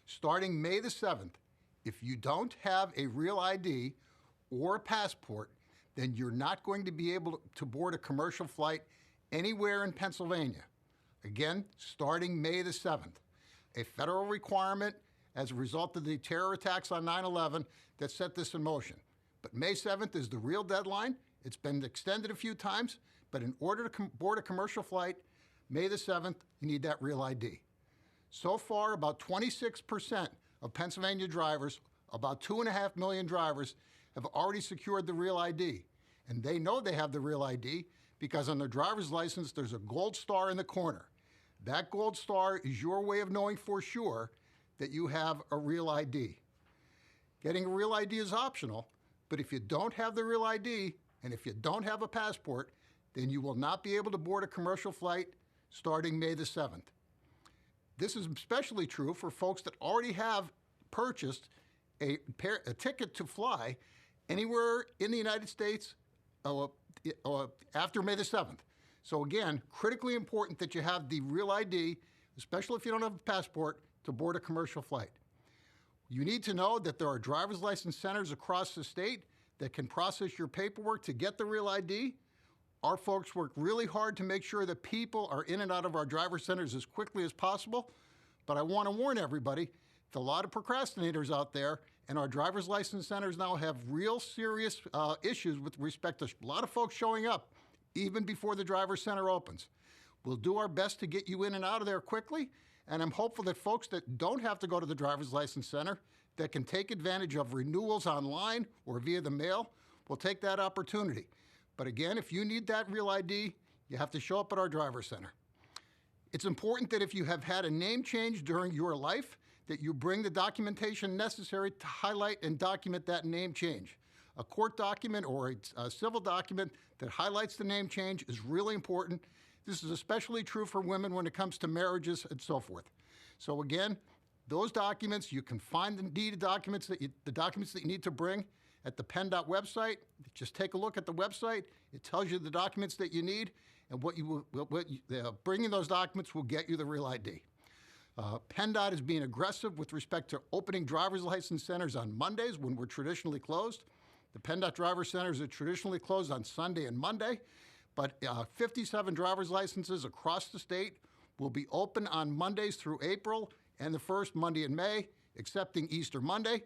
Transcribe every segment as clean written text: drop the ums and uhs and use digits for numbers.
Starting May the 7th, if you don't have a real ID or a passport, then you're not going to be able to board a commercial flight anywhere in Pennsylvania. Again, starting May the 7th. A federal requirement as a result of the terror attacks on 9/11 that set this in motion. But May 7th is the real deadline. It's been extended a few times, but in order to board a commercial flight, May the 7th, you need that real ID. So far, about 26% of Pennsylvania drivers, about 2.5 million drivers, have already secured the real ID. And they know they have the real ID because on their driver's license, there's a gold star in the corner. That gold star is your way of knowing for sure that you have a real ID. Getting a real ID is optional, but if you don't have the real ID and if you don't have a passport, then you will not be able to board a commercial flight starting May the 7th. This is especially true for folks that already have purchased a ticket to fly anywhere in the United States after May the 7th. So again, critically important that you have the real ID, especially if you don't have a passport, to board a commercial flight. You need to know that there are driver's license centers across the state that can process your paperwork to get the real ID. Our folks work really hard to make sure that people are in and out of our driver centers as quickly as possible. But I want to warn everybody, there's a lot of procrastinators out there, and our driver's license centers now have real serious issues with respect to a lot of folks showing up even before the driver's center opens. We'll do our best to get you in and out of there quickly, and I'm hopeful that folks that don't have to go to the driver's license center, that can take advantage of renewals online or via the mail, will take that opportunity. But again, if you need that real ID, you have to show up at our driver center. It's important that if you have had a name change during your life, that you bring the documentation necessary to highlight and document that name change. A court document or a civil document that highlights the name change is really important. This is especially true for women when it comes to marriages and so forth. So again, those documents, you can find the needed documents the documents that you need to bring at the PennDOT website. Just take a look at the website. It tells you the documents that you need, and bringing those documents will get you the real ID. PennDOT is being aggressive with respect to opening driver's license centers on Mondays when we're traditionally closed. The PennDOT driver centers are traditionally closed on Sunday and Monday, but 57 driver's licenses across the state will be open on Mondays through April and the first Monday in May, excepting Easter Monday.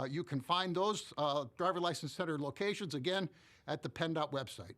You can find those driver license center locations, again, at the PennDOT website.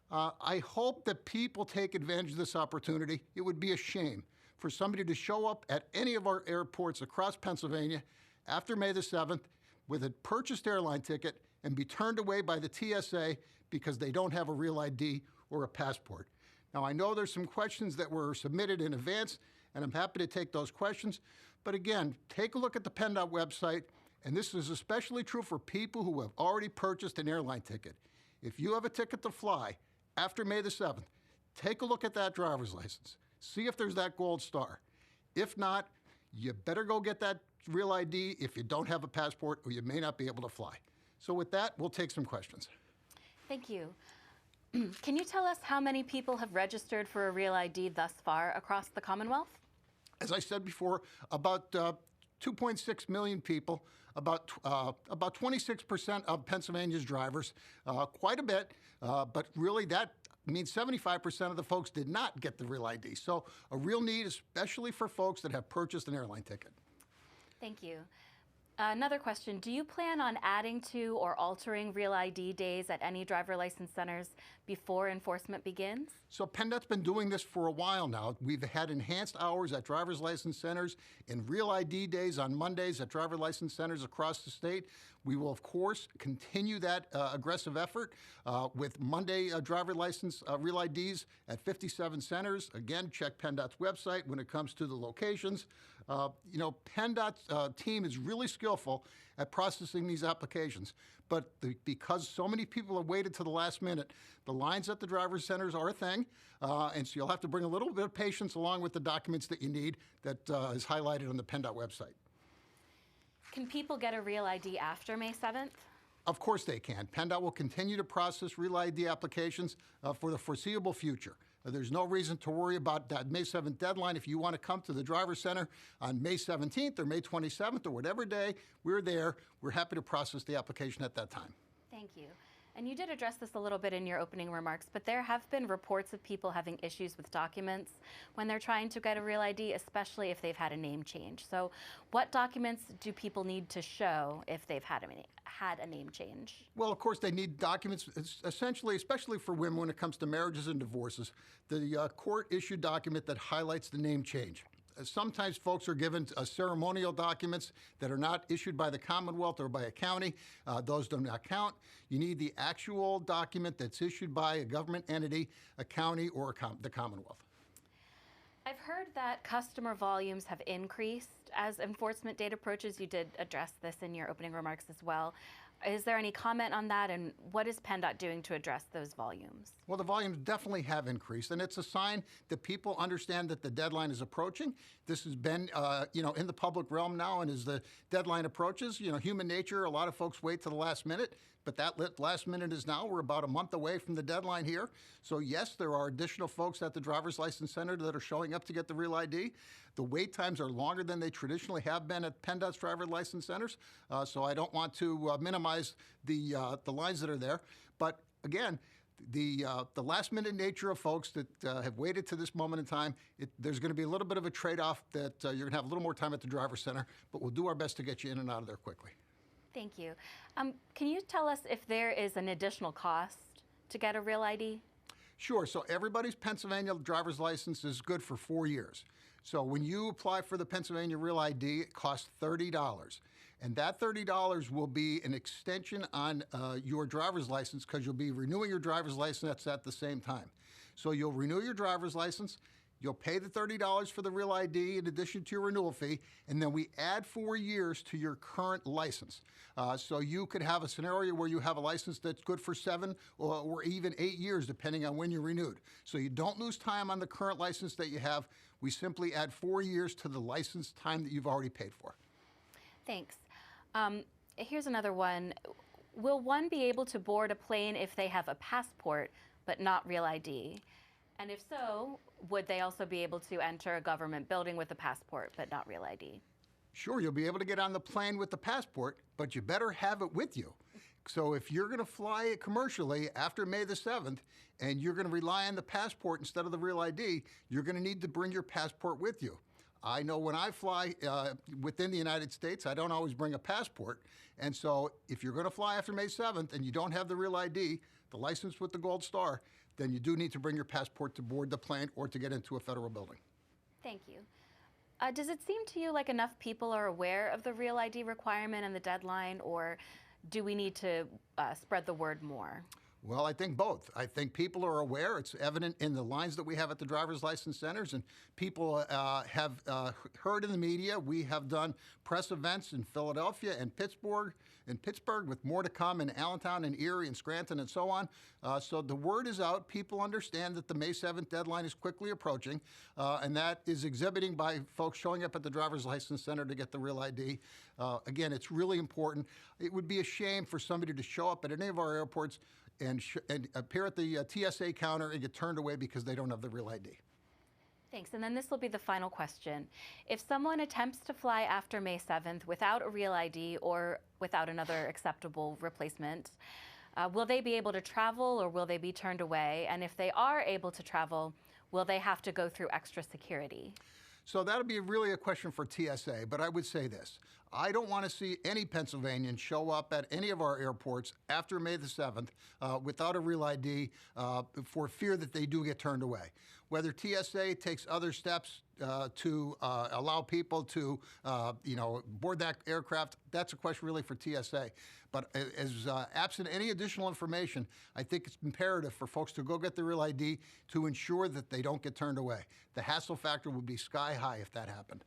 I hope that people take advantage of this opportunity. It would be a shame for somebody to show up at any of our airports across Pennsylvania after May the 7th with a purchased airline ticket and be turned away by the TSA because they don't have a real ID or a passport. Now, I know there's some questions that were submitted in advance, and I'm happy to take those questions. But again, take a look at the PennDOT website. And this is especially true for people who have already purchased an airline ticket. If you have a ticket to fly after May the 7th, take a look at that driver's license. See if there's that gold star. If not, you better go get that real ID if you don't have a passport, or you may not be able to fly. So with that, we'll take some questions. Thank you. Can you tell us how many people have registered for a real ID thus far across the Commonwealth? As I said before, about 2.6 million people, about 26% of Pennsylvania's drivers, quite a bit, but really that means 75% of the folks did not get the real ID. So a real need, especially for folks that have purchased an airline ticket. Thank you. Another question, do you plan on adding to or altering real ID days at any driver license centers before enforcement begins? So PennDOT's been doing this for a while now. We've had enhanced hours at driver's license centers and real ID days on Mondays at driver license centers across the state. We will, of course, continue that aggressive effort with Monday driver license real IDs at 57 centers. Again, check PennDOT's website when it comes to the locations. PennDOT's team is really skillful at processing these applications. But because so many people have waited to the last minute, the lines at the driver's centers are a thing. And so you'll have to bring a little bit of patience along with the documents that you need that is highlighted on the PennDOT website. Can people get a real ID after May 7th? Of course they can. PennDOT will continue to process real ID applications for the foreseeable future. There's no reason to worry about that May 7th deadline. If you want to come to the Driver Center on May 17th or May 27th or whatever day, we're there. We're happy to process the application at that time. Thank you. And you did address this a little bit in your opening remarks, but there have been reports of people having issues with documents when they're trying to get a real ID, especially if they've had a name change. So what documents do people need to show if they've had a name change? Well, of course, they need documents, essentially, especially for women when it comes to marriages and divorces, the court-issued document that highlights the name change. Sometimes folks are given ceremonial documents that are not issued by the Commonwealth or by a county. Those do not count. You need the actual document that's issued by a government entity, a county, or the Commonwealth. I've heard that customer volumes have increased as enforcement date approaches. You did address this in your opening remarks as well. Is there any comment on that, and what is PennDOT doing to address those volumes? Well, the volumes definitely have increased, and it's a sign that people understand that the deadline is approaching. This has been, in the public realm now, and as the deadline approaches, human nature, a lot of folks wait to the last minute, but that last minute is now. We're about a month away from the deadline here. So yes, there are additional folks at the Driver's License Center that are showing up to get the real ID. The wait times are longer than they traditionally have been at PennDOT's driver's license centers, so I don't want to minimize the lines that are there. But again, the last-minute nature of folks that have waited to this moment in time, there's going to be a little bit of a trade-off that you're going to have a little more time at the driver's center, but we'll do our best to get you in and out of there quickly. Thank you. Can you tell us if there is an additional cost to get a real ID? Sure. So everybody's Pennsylvania driver's license is good for 4 years. So when you apply for the Pennsylvania Real ID, it costs $30. And that $30 will be an extension on your driver's license because you'll be renewing your driver's license at the same time. So you'll renew your driver's license, you'll pay the $30 for the Real ID in addition to your renewal fee, and then we add 4 years to your current license. So you could have a scenario where you have a license that's good for 7 or even 8 years, depending on when you renewed. So you don't lose time on the current license that you have. We simply add 4 years to the license time that you've already paid for. Thanks. Here's another one. Will one be able to board a plane if they have a passport but not Real ID? And if so, would they also be able to enter a government building with a passport but not Real ID? Sure, you'll be able to get on the plane with the passport, but you better have it with you. So if you're going to fly it commercially after May the 7th and you're going to rely on the passport instead of the Real ID, you're going to need to bring your passport with you. I know when I fly within the United States, I don't always bring a passport. And so if you're going to fly after May 7th and you don't have the Real ID, the license with the gold star, then you do need to bring your passport to board the plane or to get into a federal building. Thank you. Does it seem to you like enough people are aware of the Real ID requirement and the deadline, or do we need to spread the word more? Well, I think both. I think people are aware. It's evident in the lines that we have at the driver's license centers, and people have heard in the media. We have done press events in Philadelphia and Pittsburgh, with more to come in Allentown and Erie and Scranton and so on. So the word is out. People understand that the May 7th deadline is quickly approaching, and that is exhibiting by folks showing up at the driver's license center to get the Real ID. Again, it's really important. It would be a shame for somebody to show up at any of our airports and appear at the TSA counter and get turned away because they don't have the Real ID. Thanks. And then this will be the final question. If someone attempts to fly after May 7th without a Real ID or without another acceptable replacement, will they be able to travel or will they be turned away? And if they are able to travel, will they have to go through extra security? So that'll be really a question for TSA, but I would say this. I don't want to see any Pennsylvanian show up at any of our airports after May the 7th without a Real ID for fear that they do get turned away. Whether TSA takes other steps to allow people to, board that aircraft, that's a question really for TSA. But as absent any additional information, I think it's imperative for folks to go get the Real ID to ensure that they don't get turned away. The hassle factor would be sky high if that happened.